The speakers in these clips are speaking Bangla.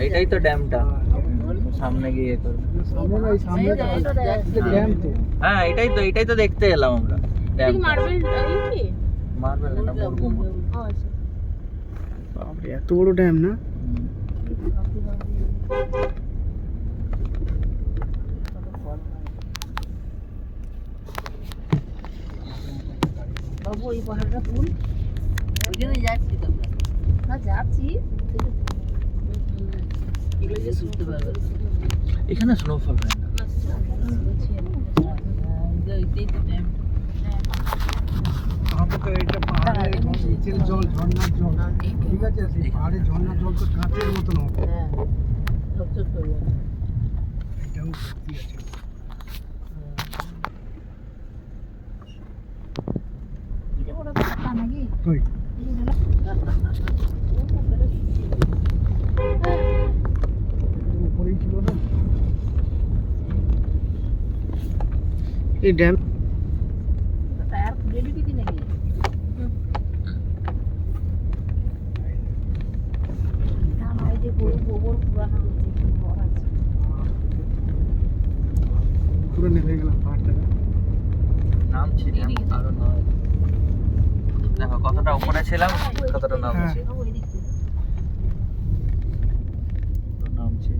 এইটাই তো ড্যামটা, সামনে গিয়ে করবে। হ্যাঁ এটাই তো দেখতে এলাম আমরা। মার্বেল না, মুরগুমা। বাপরে, এত বড় ড্যাম না? বাবু এই পাহাড়টা ফুল ওইখানে যাচ্ছি তো আমরা। না যাচ্ছি এগুলো যে শুনতে পারবে এখানে স্নোফল হয় না। এইটাই তো ড্যাম। এটা পাহাড়ের নিচের জল, ঝর্ণার জল, ঠিক আছে? সেই পাহাড়ের ঝর্ণার জল তো কাঁচের মতন হবে। হ্যাঁ ঝকঝক করবে। এটাও সত্যি আছে। ওটা তো পাতা নাকি? কই? উপরেই ছিল না এই ড্যাম? টায়ার রেডি দিতি নাকি? না না, এই যে গোবর পুরানো হচ্ছে, ঘর আছে। পুরো নেমে গেলাম পাহাড়টাকে। নামছি আরো নয়। দেখো কতটা উপরে ছিলাম, কতটা নামছি। ও এদিক থেকে। নামছি।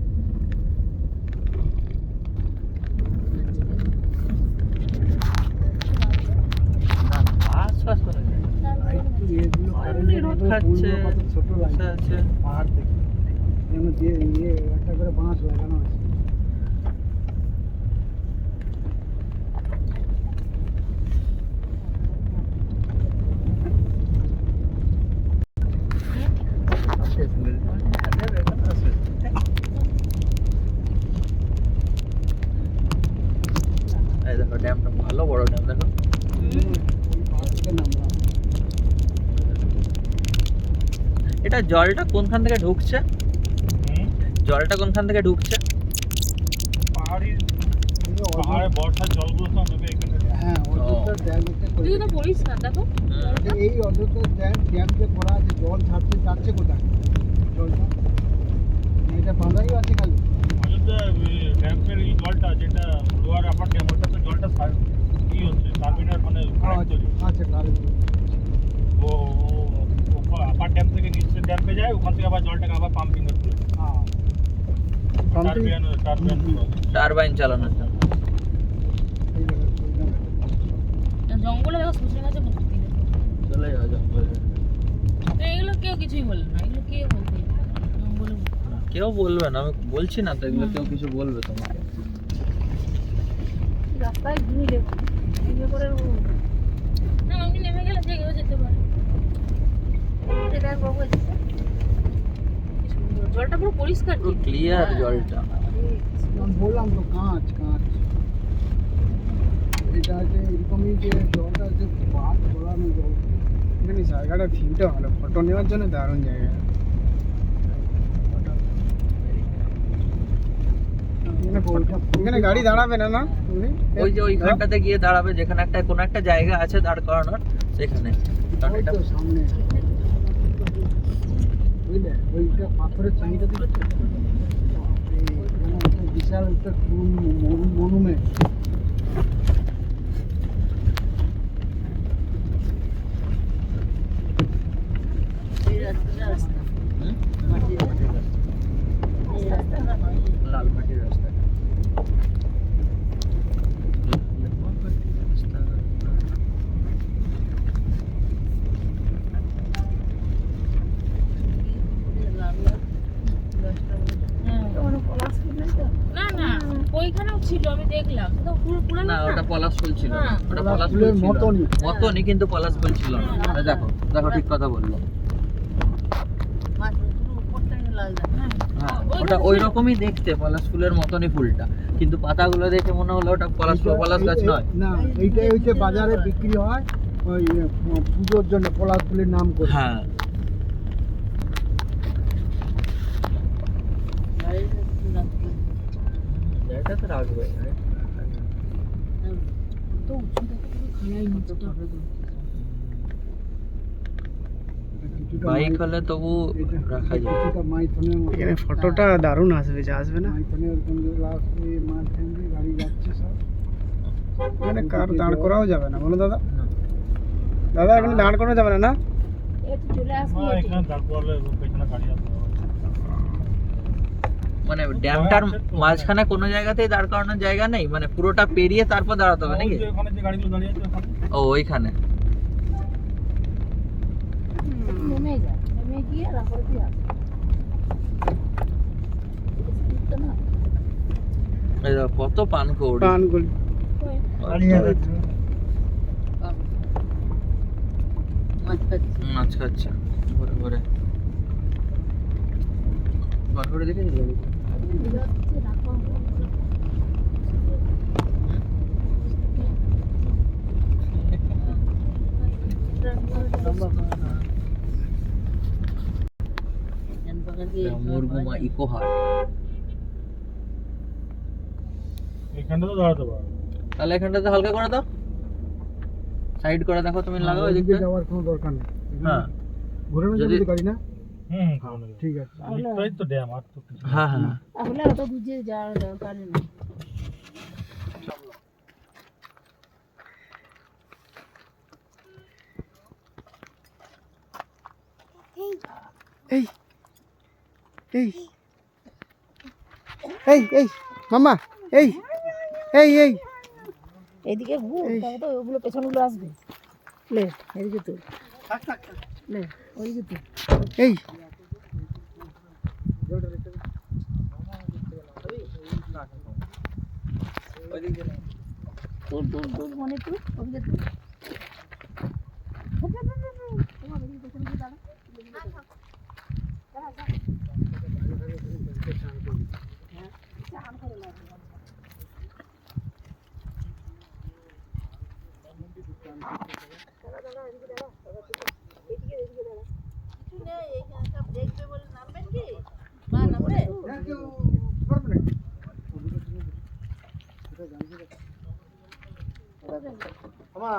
আশপাশ কোনো নেই। একটু এগুলো কারেন্টের মতো খাচ্ছে, কত ছোট লাগছে আছে। পাহাড় থেকে। যেন দিয়ে একটা করে বাঁশ লাগানো আছে। এই দেখো ড্যামটা ভালো বড় ড্যাম, দেখো। ওই পাহাড় থেকে নামলাম। এটা জলটা কোনখান থেকে ঢুকছে? জলটা কোনখান থেকে ঢুকছে? পাহাড়ে বর্ষার জলগুলো সব নেমে এখানে। হ্যাঁ, অযোধ্যার ড্যামটা করে তুই তো পরিষ্কার দেখো। এই অযোধ্যার ড্যাম যে করা আছে, জল যাচ্ছে কোথায় জলটা? এটা বাঁধাই আছে খালি? অযোধ্যা ড্যামের এই জলটা যেটা লোয়ার আপার ড্যাম, ওটা তো জলটা কি হচ্ছে টার্মিনাল মানে কারেন্ট তৈরি। আচ্ছা, কারেন্ট। ও আপার ড্যাম থেকে নিচের ড্যামে যায়, ওখান থেকে আবার জলটাকে আবার পাম্পিং করতে হয়। হ্যাঁ, টারবাইন টারবাইন চালানোর জন্য। জঙ্গলে দেখো শুষে গেছে প্রকৃতি। চলে যাওয়া জঙ্গলে। এগুলো কেউ কিছুই বলে না, এগুলো কে বলবে? জঙ্গলে কেউ বলবে না, আমি বলছি না তো, এগুলো কেউ কিছু বলবে তোমাকে। রাস্তায় ঘুরে দেবো ঘুরে করে না, আমি নেমে গেলে যে কেউ যেতে পারে। এটা বাবু এসেছে, কি সুন্দর জলটা, পুরো পরিষ্কার পুরো ক্লিয়ার জলটা। আমি বললাম তো কাঁচ। এটা আছে এরকমই যে জলটা আছে, বাদ ছড়ানো জল। এখানে জায়গাটা ভিউটা ভালো, ফটো নেওয়ার জন্য দারুণ জায়গা। এখানে গাড়ি দাঁড়াবে না? না, ওই যে ওইখানটাতে গিয়ে দাঁড়াবে, যেখানে একটা কোনো একটা জায়গা আছে দাঁড় করানোর, সেখানে। কারণ ওই এটা তো সামনে, বুঝলে, ওইটা পাথরের চাহিদা দিচ্ছে। বিশাল একটা মনুমেন্ট। হুম? লাল মাটির রাস্তা। না না, ওইখানেও ছিল, আমি দেখলাম। তো পুরো পুরো না, ওটা পলাশ ফুল ছিল না। হ্যাঁ। ওটা পলাশ ফুল ফুলের ছিল মতনই, কিন্তু পলাশ ফুল ছিল না। এই দেখো ঠিক কথা বললো। হ্যাঁ, ওটা ওই রকমই দেখতে, পলাশ ফুলের মতনই ফুলটা, কিন্তু পাতাগুলো দেখে মনে হলো ওটা পলাশ গাছ নয়। না, এইটাই হচ্ছে বাজারে বিক্রি হয় ওই পুজোর জন্য, পলাশ ফুলের নাম করে। হ্যাঁ, এটা তো রাখবে। তো উঁচু দেখো, পুরো খাড়াই নিচটা। কিছুটা বাইক মাই- হলে তবু এটা- রাখা যায়। কিছুটা মাইথনের মতো। এখানে ফটোটা দারুণ আসবে, যা আসবে না? মাইথনের ওরকম যে last এ মাঝখান দিয়ে গাড়ি যাচ্ছে সব। এখানে কার দাঁড় করাও যাবে না, বলো দাদা? না। দাদা এখানে দাঁড় করানো যাবে না, না? একটু চলে আসবি না, এখানে দাঁড় করালে পেছনে গাড়ি আসবে। মানে ড্যামটার মাঝখানে কোনো জায়গাতেই দাঁড় করানোর জায়গা নেই, মানে পুরোটা পেরিয়ে তারপর দাঁড়াতে হবে নাকি? ওই যে ওখানে যে গাড়িগুলো দাঁড়িয়ে আছে ওখানে। ও ওইখানে। নেমে যা, নেমে গিয়ে তারপরে তুই আসবি। Speed তো না। এই দেখো কত পানকৌড়ি। প্রাণগুলি ওই, দাঁড়িয়ে আছে। মাছ খাচ্ছে ঘুরে ঘুরে। পানকৌড়ি দেখেছিস? যাচ্ছে, রাখো। মুরগুমা ইকো হাট। এখানটা তো দাঁড়াতে পারো। তাহলে এখানটাতে হালকা করে দাও, সাইড করে দেখো তুমি, লাগাও ওদিকে এদিকটা। যাওয়ার কোনো দরকার নেই। হ্যাঁ ঘুরে নিয়ে যদি- যাবি তো গাড়ি না? হুম হুম ঠিক আছে। এই তো ড্যাম আর তো কিছু না। হ্যাঁ হ্যাঁ। তাহলে অত বুঝে যাওয়ার দরকার নেই। এই এই এই এই মামা, এই এই এই এদিকে ঘুর, তবে তো ওগুলো পেছনগুলো আসবে। লে, এদিকে তুই। লে, ওইদিকে তুই। এই তুই মানে তুই, ওদিকে তুই। তোমার এদিকে পেছনগুলো দাঁড়া। চান করে লাগবে। কিছু নেই, এইখানে সব দেখবে বলে নামবেন কি? বা নামবে? মামা